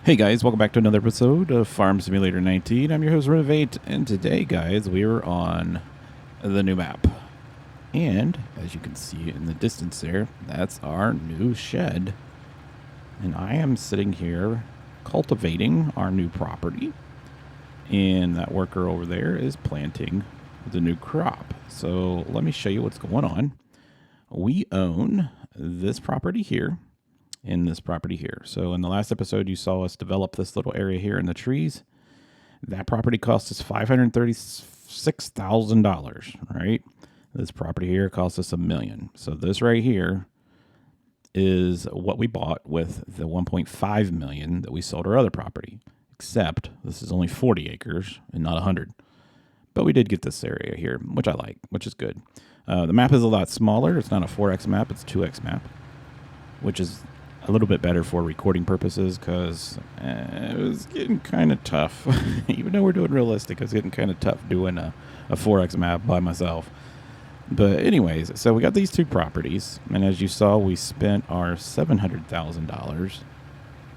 Hey guys, welcome back to another episode of Farm Simulator 19. I'm your host Renovate, and today, guys, we are on the new map. And as you can see in the distance there, that's our new shed. And I am sitting here cultivating our new property. And that worker over there is planting the new crop. So let me show you what's going on. We own this property here. In this property here. So in the last episode, you saw us develop this little area here in the trees. That property cost us $536,000, right? This property here cost us $1 million. So this right here is what we bought with the $1.5 million that we sold our other property. Except this is only 40 acres and not 100. But we did get this area here, which I like, which is good. The map is a lot smaller. It's not a 4x map, it's a 2x map, which is a little bit better for recording purposes because it was getting kind of tough. Even though we're doing realistic, it's getting kind of tough doing a 4x map by myself. But anyways, so we got these two properties, and as you saw, we spent our $700,000,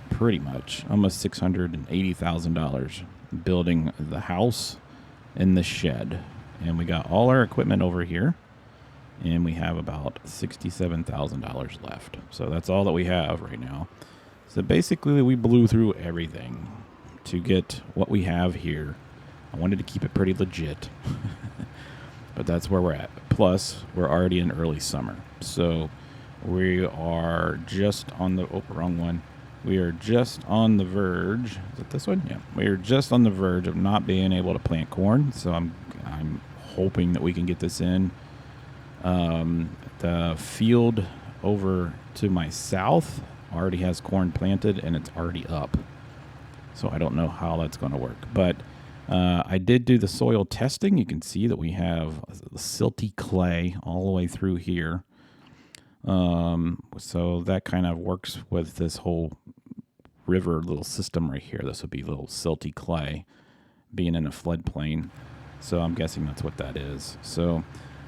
pretty much, almost $680,000 building the house and the shed. And we got all our equipment over here. And we have about $67,000 left. So that's all that we have right now. So basically, we blew through everything to get what we have here. I wanted to keep it pretty legit. But that's where we're at. Plus, we're already in early summer. So we are just on the... Oh, wrong one. We are just on the verge. Is it this one? Yeah. We are just on the verge of not being able to plant corn. So I'm hoping that we can get this in. The field over to my south already has corn planted and it's already up. So I don't know how that's going to work. But I did do the soil testing. You can see that we have silty clay all the way through here. So that kind of works with this whole river little system right here. This would be little silty clay being in a floodplain. So I'm guessing that's what that is. So...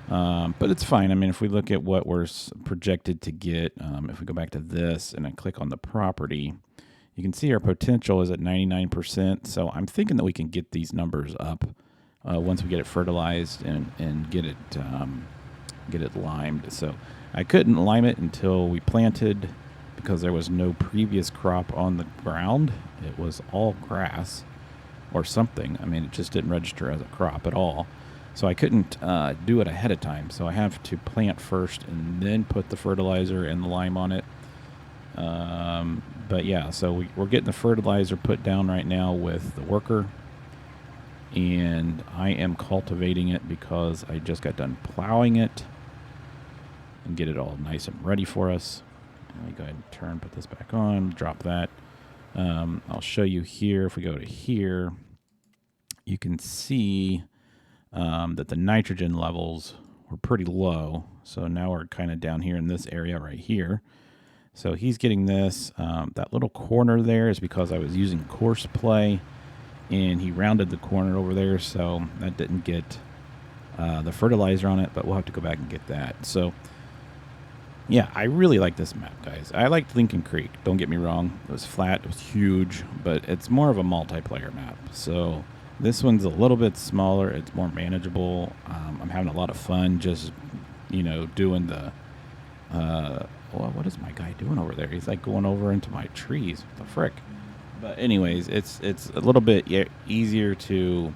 but it's fine. I mean, if we look at what we're projected to get, if we go back to this and I click on the property, you can see our potential is at 99%. So I'm thinking that we can get these numbers up once we get it fertilized and get it limed. So I couldn't lime it until we planted because there was no previous crop on the ground. It was all grass or something. I mean, it just didn't register as a crop at all. So I couldn't do it ahead of time. So I have to plant first and then put the fertilizer and the lime on it. But yeah, so we're getting the fertilizer put down right now with the worker. And I am cultivating it because I just got done plowing it and get it all nice and ready for us. Let me go ahead and put this back on, drop that. I'll show you here. If we go to here, you can see... that the nitrogen levels were pretty low. So now we're kind of down here in this area right here. So he's getting this. That little corner there is because I was using coarse play and he rounded the corner over there. So that didn't get the fertilizer on it, but we'll have to go back and get that. So yeah, I really like this map, guys. I liked Lincoln Creek. Don't get me wrong. It was flat. It was huge, but it's more of a multiplayer map. So this one's a little bit smaller. It's more manageable. I'm having a lot of fun just, doing the... what is my guy doing over there? He's like going over into my trees. What the frick? But anyways, it's a little bit easier to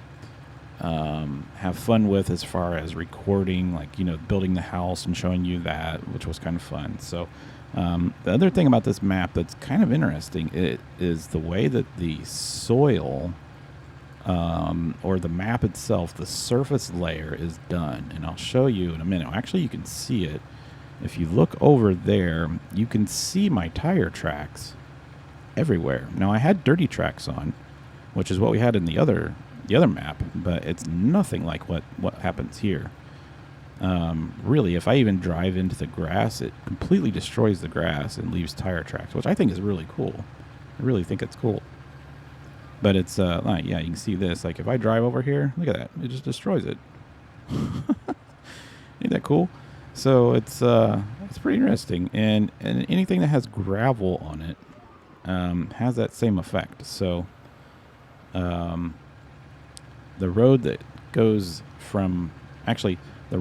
have fun with as far as recording, like, building the house and showing you that, which was kind of fun. So the other thing about this map that's kind of interesting is the way that the soil... or the map itself, the surface layer is done. And I'll show you in a minute. Actually, you can see it. If you look over there, you can see my tire tracks everywhere. Now, I had dirty tracks on, which is what we had in the other map, but it's nothing like what happens here. Really, if I even drive into the grass, it completely destroys the grass and leaves tire tracks, which I think is really cool. I really think it's cool. But it's, yeah, you can see this. Like, if I drive over here, look at that. It just destroys it. Ain't that cool? So it's pretty interesting. And anything that has gravel on it has that same effect. So the road that goes from, actually, I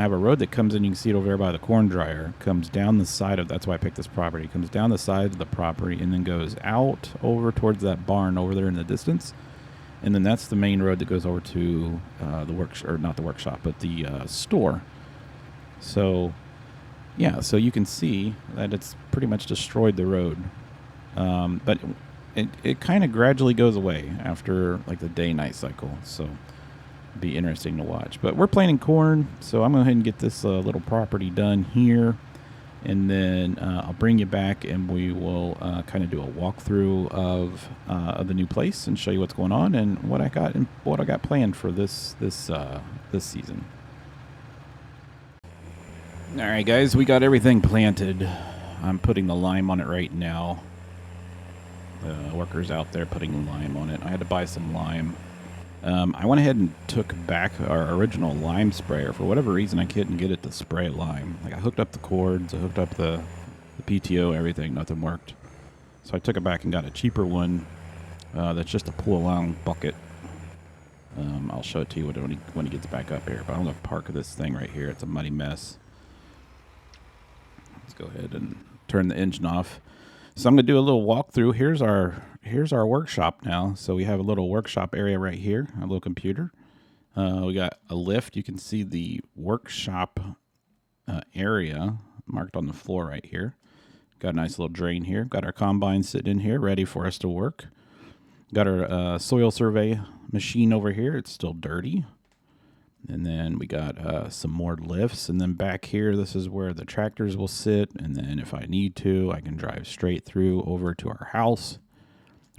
have a road that comes in, you can see it over there by the corn dryer, comes down the side of, that's why I picked this property, comes down the side of the property and then goes out over towards that barn over there in the distance. And then that's the main road that goes over to not the workshop, but the store. So, yeah, so you can see that it's pretty much destroyed the road. But it kind of gradually goes away after like the day-night cycle. So, it'd be interesting to watch. But we're planting corn, so I'm going to go ahead and get this little property done here. And then I'll bring you back, and we will kind of do a walkthrough of the new place and show you what's going on and what I got planned for this season. All right, guys, we got everything planted. I'm putting the lime on it right now. The workers out there putting lime on it. I had to buy some lime. I went ahead and took back our original lime sprayer. For whatever reason, I couldn't get it to spray lime. Like, I hooked up the cords, I hooked up the PTO, everything, nothing worked. So I took it back and got a cheaper one that's just a pull-along bucket. I'll show it to you when he gets back up here. But I'm going to park this thing right here. It's a muddy mess. Let's go ahead and turn the engine off. So I'm going to do a little walkthrough. Here's our workshop now. So we have a little workshop area right here, a little computer. We got a lift. You can see the workshop area marked on the floor right here. Got a nice little drain here. Got our combine sitting in here ready for us to work. Got our soil survey machine over here. It's still dirty. And then we got some more lifts. And then back here, this is where the tractors will sit. And then if I need to, I can drive straight through over to our house.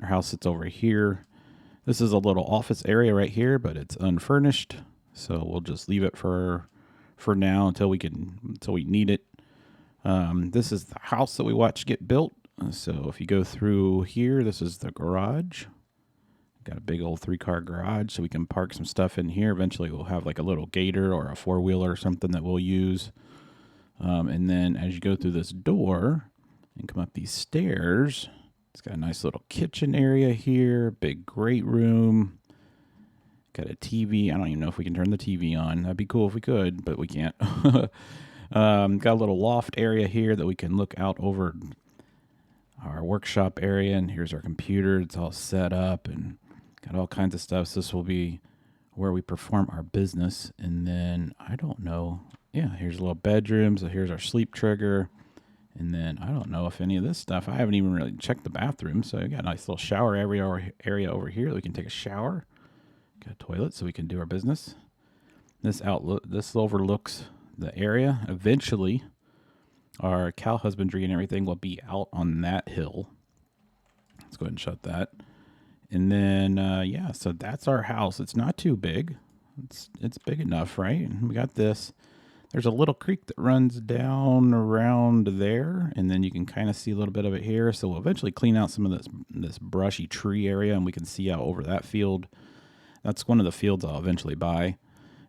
Our house sits over here. This is a little office area right here, but it's unfurnished. So we'll just leave it for now until we need it. This is the house that we watched get built. So if you go through here, this is the garage. Got a big old 3-car garage, so we can park some stuff in here. Eventually, we'll have like a little gator or a 4-wheeler or something that we'll use. And then as you go through this door and come up these stairs, it's got a nice little kitchen area here, big great room. Got a TV. I don't even know if we can turn the TV on. That'd be cool if we could, but we can't. Got a little loft area here that we can look out over our workshop area. And here's our computer. It's all set up and got all kinds of stuff. So this will be where we perform our business. And then, I don't know. Yeah, here's a little bedroom. So here's our sleep trigger. And then, I don't know if any of this stuff, I haven't even really checked the bathroom. So we got a nice little shower area over here that we can take a shower. Got a toilet so we can do our business. This overlooks the area. Eventually, our cow husbandry and everything will be out on that hill. Let's go ahead and shut that. And then, yeah, so that's our house. It's not too big. It's big enough, right? We got this. There's a little creek that runs down around there, and then you can kind of see a little bit of it here. So we'll eventually clean out some of this brushy tree area, and we can see out over that field. That's one of the fields I'll eventually buy.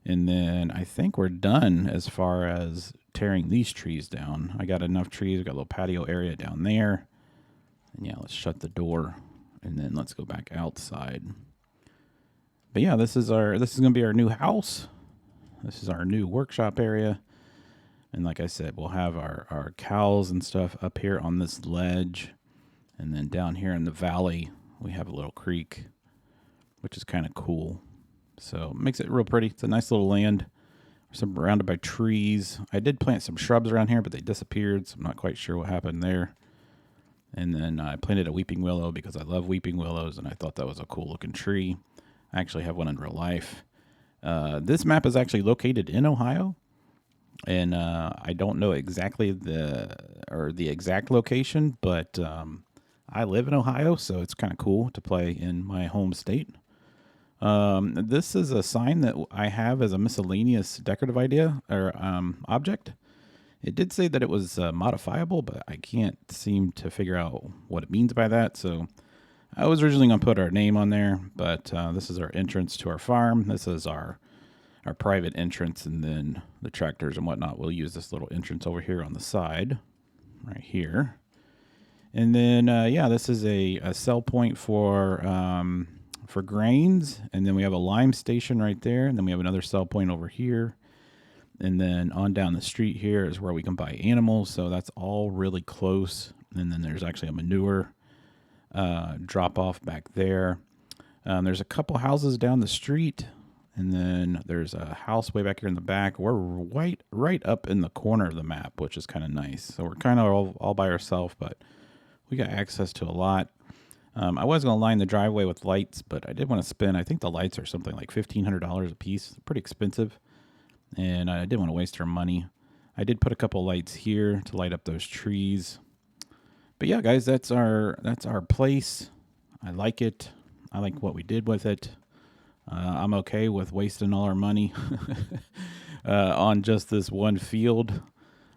And then I think we're done as far as tearing these trees down. I got enough trees. We got a little patio area down there. And yeah, let's shut the door. And then let's go back outside. But yeah, this is going to be our new house. This is our new workshop area. And like I said, we'll have our cows and stuff up here on this ledge. And then down here in the valley, we have a little creek, which is kind of cool. So it makes it real pretty. It's a nice little land. We're surrounded by trees. I did plant some shrubs around here, but they disappeared. So I'm not quite sure what happened there. And then I planted a weeping willow because I love weeping willows, and I thought that was a cool looking tree. I actually have one in real life. This map is actually located in Ohio, and I don't know exactly the exact location, but I live in Ohio, so it's kind of cool to play in my home state. This is a sign that I have as a miscellaneous decorative idea or object. It did say that it was modifiable, but I can't seem to figure out what it means by that. So I was originally going to put our name on there, but this is our entrance to our farm. This is our private entrance, and then the tractors and whatnot will use this little entrance over here on the side, right here. And then, yeah, this is a sell point for grains. And then we have a lime station right there. And then we have another sell point over here. And then on down the street here is where we can buy animals. So that's all really close. And then there's actually a manure drop off back there. There's a couple houses down the street. And then there's a house way back here in the back. We're right up in the corner of the map, which is kind of nice. So we're kind of all by ourselves, but we got access to a lot. I was going to line the driveway with lights, but I did want to spend, I think the lights are something like $1,500 a piece. Pretty expensive. And I didn't want to waste our money. I did put a couple lights here to light up those trees. But yeah, guys, that's our place. I like it. I like what we did with it. I'm okay with wasting all our money on just this one field,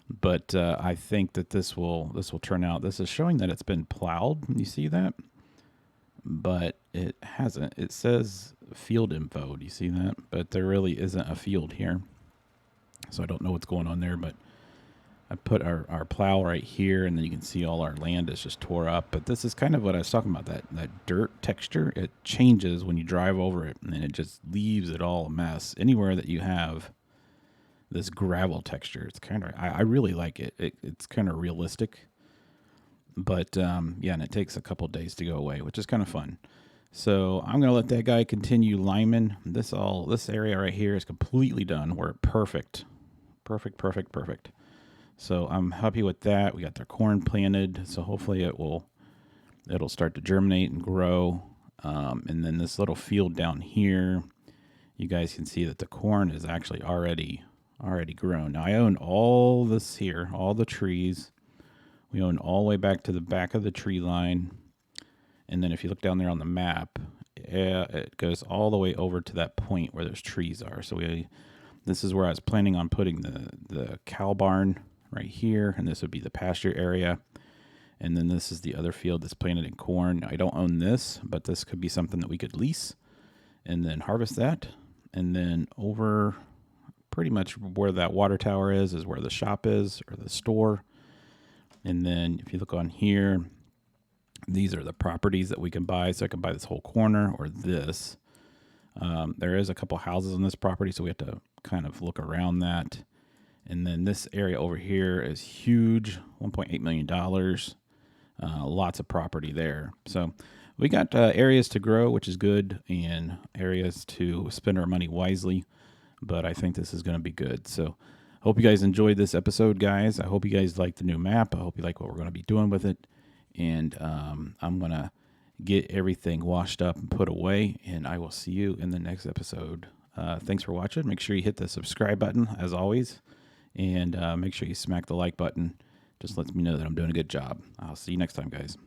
but I think that this will turn out. This is showing that it's been plowed. You see that? But it hasn't. It says field info. Do you see that? But there really isn't a field here, so I don't know what's going on there. But I put our plow right here, and then you can see all our land is just tore up. But this is kind of what I was talking about, that dirt texture. It changes when you drive over it, and it just leaves it all a mess. Anywhere that you have this gravel texture, it's kind of, I really like it. It's kind of realistic. But, yeah, and it takes a couple days to go away, which is kind of fun. So I'm going to let that guy continue liming. This area right here is completely done. We're perfect. Perfect. So I'm happy with that. We got the corn planted, so hopefully it'll start to germinate and grow. And then this little field down here, you guys can see that the corn is actually already grown. Now I own all this here, all the trees. We own all the way back to the back of the tree line. And then if you look down there on the map, it goes all the way over to that point where those trees are. So this is where I was planning on putting the cow barn right here, and this would be the pasture area. And then this is the other field that's planted in corn. I don't own this, but this could be something that we could lease and then harvest that. And then over pretty much where that water tower is where the shop is, or the store. And then if you look on here, these are the properties that we can buy. So I can buy this whole corner or this. There is a couple houses on this property, so we have to kind of look around that. And then this area over here is huge, $1.8 million. Lots of property there. So we got areas to grow, which is good, and areas to spend our money wisely. But I think this is going to be good. So hope you guys enjoyed this episode, guys. I hope you guys like the new map. I hope you like what we're going to be doing with it. And I'm going to get everything washed up and put away, and I will see you in the next episode. Thanks for watching. Make sure you hit the subscribe button, as always, and make sure you smack the like button. Just lets me know that I'm doing a good job. I'll see you next time, guys.